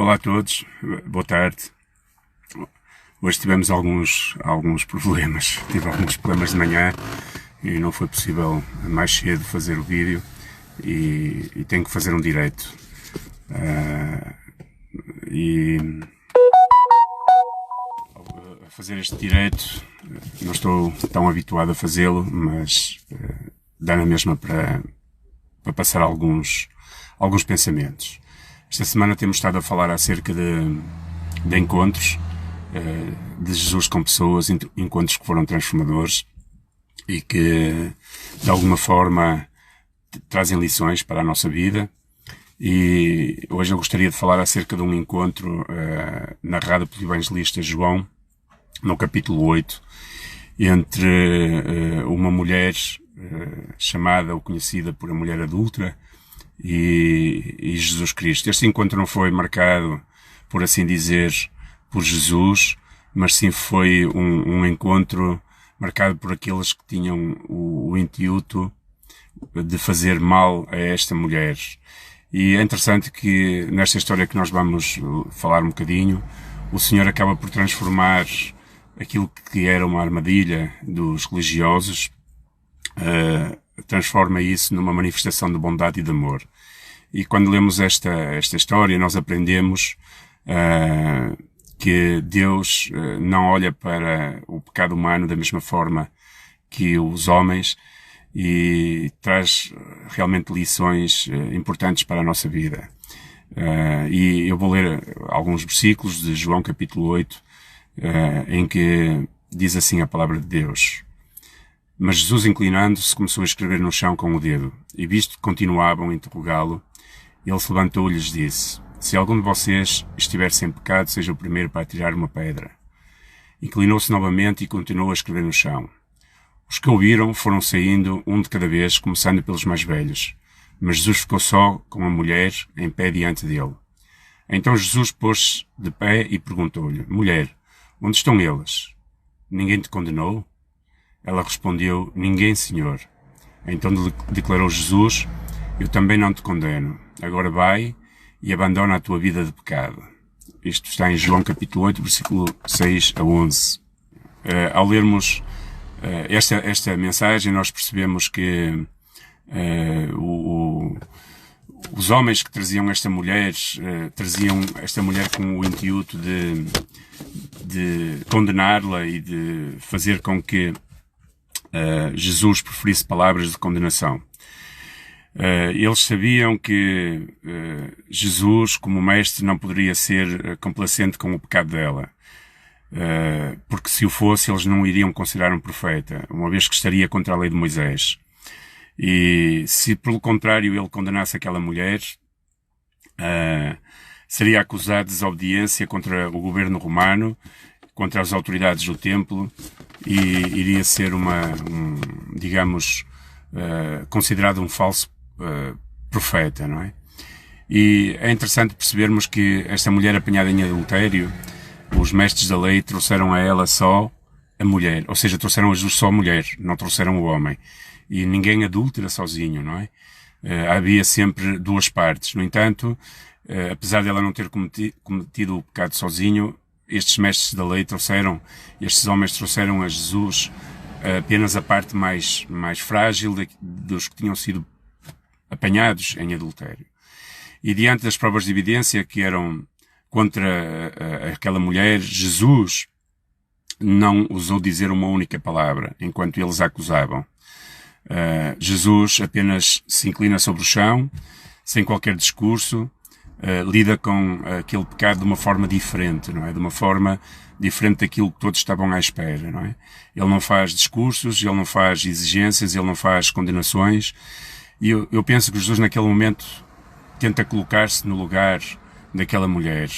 Olá a todos, boa tarde. Hoje tivemos alguns problemas. Tive alguns problemas de manhã e não foi possível mais cedo fazer o vídeo e tenho que fazer um direto. E a fazer este direto, não estou tão habituado a fazê-lo, mas dá na mesma para passar alguns pensamentos. Esta semana temos estado a falar acerca de encontros de Jesus com pessoas, encontros que foram transformadores e que, de alguma forma, trazem lições para a nossa vida. E hoje eu gostaria de falar acerca de um encontro narrado pelo evangelista João, no capítulo 8, entre uma mulher chamada ou conhecida por a mulher adúltera e Jesus Cristo. Este encontro não foi marcado, por assim dizer, por Jesus, mas sim foi um encontro marcado por aqueles que tinham o intuito de fazer mal a esta mulher. E é interessante que nesta história que nós vamos falar um bocadinho, o Senhor acaba por transformar aquilo que era uma armadilha dos religiosos, transforma isso numa manifestação de bondade e de amor. E quando lemos esta história, nós aprendemos que Deus não olha para o pecado humano da mesma forma que os homens e traz realmente lições importantes para a nossa vida. E eu vou ler alguns versículos de João capítulo 8, em que diz assim a palavra de Deus. Mas Jesus, inclinando-se, começou a escrever no chão com o dedo, e visto que continuavam a interrogá-lo, ele se levantou e lhes disse: Se algum de vocês estiver sem pecado, seja o primeiro para atirar uma pedra. Inclinou-se novamente e continuou a escrever no chão. Os que ouviram foram saindo, um de cada vez, começando pelos mais velhos. Mas Jesus ficou só com a mulher em pé diante dele. Então Jesus pôs-se de pé e perguntou-lhe: Mulher, onde estão eles? Ninguém te condenou? Ela respondeu: Ninguém, Senhor. Então declarou Jesus: Eu também não te condeno. Agora vai e abandona a tua vida de pecado. Isto está em João capítulo 8, versículo 6 a 11. Ao lermos esta mensagem, nós percebemos que os homens que traziam esta mulher, traziam esta mulher com o intuito de condená-la e de fazer com que Jesus preferisse palavras de condenação. Eles sabiam que Jesus, como mestre, não poderia ser complacente com o pecado dela. Porque se o fosse, eles não iriam considerar um profeta, uma vez que estaria contra a lei de Moisés. E se, pelo contrário, ele condenasse aquela mulher, seria acusado de desobediência contra o governo romano, contra as autoridades do templo, e iria ser digamos, considerado um falso profeta, não é? E é interessante percebermos que esta mulher apanhada em adultério, os mestres da lei trouxeram a ela só a mulher, ou seja, trouxeram a Jesus só a mulher, não trouxeram o homem. E ninguém adúltera sozinho, não é? Havia sempre duas partes. No entanto, apesar de ela não ter cometido o pecado sozinho, estes mestres da lei estes homens trouxeram a Jesus apenas a parte mais frágil dos que tinham sido apanhados em adultério. E diante das provas de evidência que eram contra aquela mulher, Jesus não ousou dizer uma única palavra, enquanto eles a acusavam. Jesus apenas se inclina sobre o chão, sem qualquer discurso, lida com aquele pecado de uma forma diferente, não é? De uma forma diferente daquilo que todos estavam à espera, não é? Ele não faz discursos, ele não faz exigências, ele não faz condenações. E eu penso que Jesus naquele momento tenta colocar-se no lugar daquela mulher.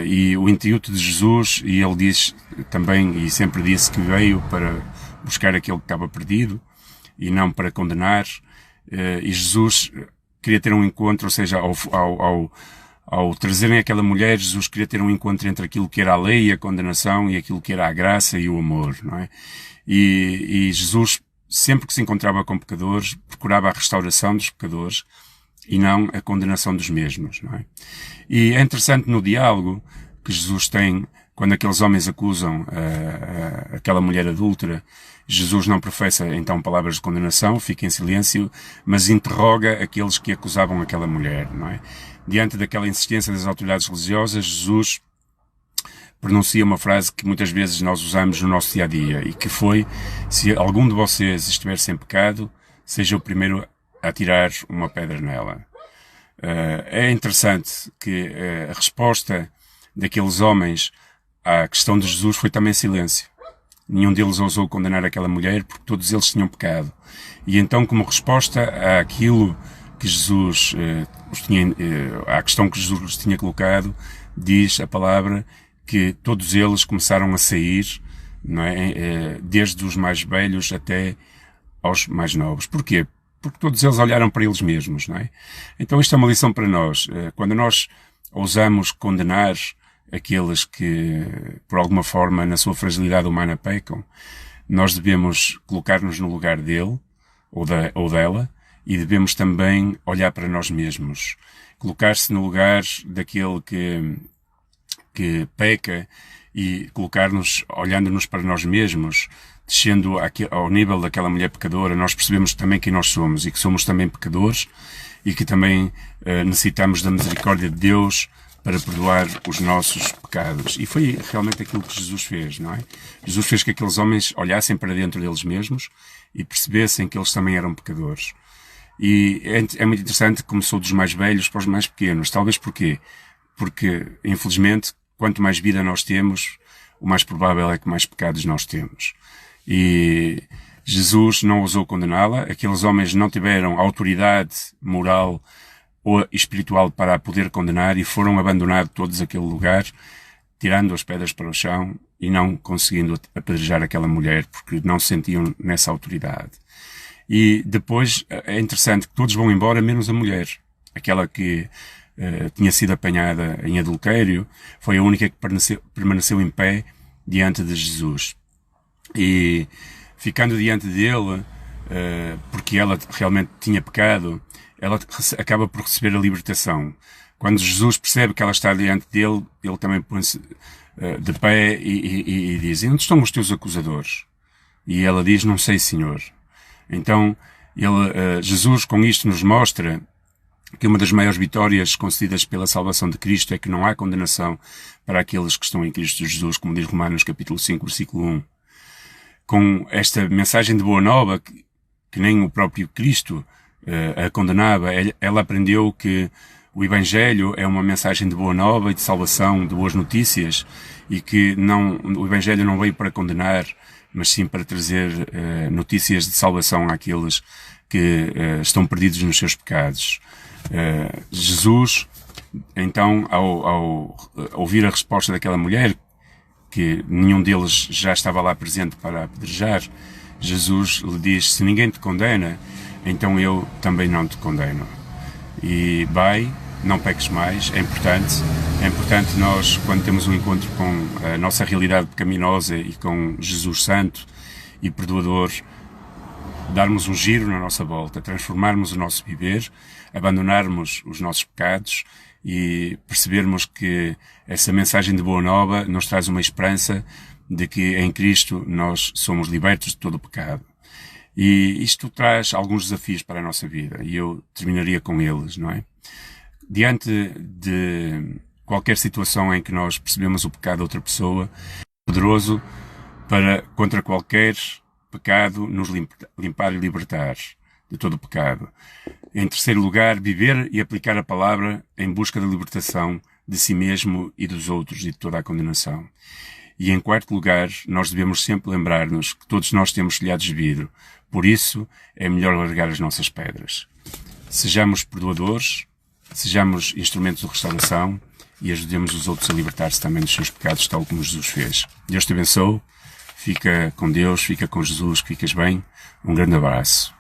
E o intuito de Jesus, e ele diz também, e sempre disse que veio para buscar aquele que estava perdido, e não para condenar. E Jesus queria ter um encontro, ou seja, ao trazerem aquela mulher, Jesus queria ter um encontro entre aquilo que era a lei e a condenação e aquilo que era a graça e o amor, não é? E Jesus, sempre que se encontrava com pecadores, procurava a restauração dos pecadores e não a condenação dos mesmos, não é? E é interessante no diálogo que Jesus tem quando aqueles homens acusam aquela mulher adúltera. Jesus não professa então palavras de condenação, fica em silêncio, mas interroga aqueles que acusavam aquela mulher, não é? Diante daquela insistência das autoridades religiosas, Jesus pronuncia uma frase que muitas vezes nós usamos no nosso dia a dia, e que foi: se algum de vocês estiver sem pecado, seja o primeiro a tirar uma pedra nela. É interessante que a resposta daqueles homens à questão de Jesus foi também silêncio. Nenhum deles ousou condenar aquela mulher, porque todos eles tinham pecado. E então, como resposta àquilo que Jesus à questão que Jesus lhes tinha colocado, diz a palavra que todos eles começaram a sair, não é? Desde os mais velhos até aos mais novos. Porquê? Porque todos eles olharam para eles mesmos, não é? Então isto é uma lição para nós. Quando nós ousamos condenar aqueles que, por alguma forma, na sua fragilidade humana pecam, nós devemos colocar-nos no lugar dele ou dela, e devemos também olhar para nós mesmos. Colocar-se no lugar daquele que peca e colocar-nos, olhando-nos para nós mesmos, descendo ao nível daquela mulher pecadora. Nós percebemos também quem nós somos, e que somos também pecadores, e que também necessitamos da misericórdia de Deus para perdoar os nossos pecados. E foi realmente aquilo que Jesus fez, não é? Jesus fez que aqueles homens olhassem para dentro deles mesmos e percebessem que eles também eram pecadores. E é muito interessante que começou dos mais velhos para os mais pequenos. Talvez porquê? Porque, infelizmente, quanto mais vida nós temos, o mais provável é que mais pecados nós temos. E Jesus não ousou condená-la. Aqueles homens não tiveram autoridade moral ou espiritual para a poder condenar, e foram abandonados todos aquele lugar, tirando as pedras para o chão e não conseguindo apedrejar aquela mulher, porque não se sentiam nessa autoridade. E depois é interessante que todos vão embora, menos a mulher. Aquela que tinha sido apanhada em adultério foi a única que permaneceu em pé diante de Jesus. E ficando diante dele, porque ela realmente tinha pecado, ela acaba por receber a libertação. Quando Jesus percebe que ela está diante dele, ele também põe-se de pé e diz: onde estão os teus acusadores? E ela diz: não sei, Senhor. Então, Jesus com isto nos mostra que uma das maiores vitórias concedidas pela salvação de Cristo é que não há condenação para aqueles que estão em Cristo Jesus, como diz Romanos capítulo 5, versículo 1. Com esta mensagem de boa nova, que nem o próprio Cristo a condenava, ela aprendeu que o Evangelho é uma mensagem de boa nova e de salvação, de boas notícias, e que o Evangelho não veio para condenar, mas sim para trazer notícias de salvação àqueles que estão perdidos nos seus pecados. Jesus, então, ao ouvir a resposta daquela mulher, que nenhum deles já estava lá presente para apedrejar, Jesus lhe diz: se ninguém te condena, então eu também não te condeno. E vai, não peques mais. É importante nós, quando temos um encontro com a nossa realidade pecaminosa e com Jesus Santo e Perdoador, darmos um giro na nossa volta, transformarmos o nosso viver, abandonarmos os nossos pecados e percebermos que essa mensagem de boa nova nos traz uma esperança de que em Cristo nós somos libertos de todo o pecado. E isto traz alguns desafios para a nossa vida, e eu terminaria com eles, não é? Diante de qualquer situação em que nós percebemos o pecado de outra pessoa, é poderoso para, contra qualquer pecado, nos limpar e libertar de todo o pecado. Em terceiro lugar, viver e aplicar a palavra em busca da libertação de si mesmo e dos outros e de toda a condenação. E em quarto lugar, nós devemos sempre lembrar-nos que todos nós temos telhados de vidro. Por isso, é melhor largar as nossas pedras. Sejamos perdoadores, sejamos instrumentos de restauração e ajudemos os outros a libertar-se também dos seus pecados, tal como Jesus fez. Deus te abençoe. Fica com Deus, fica com Jesus, que ficas bem. Um grande abraço.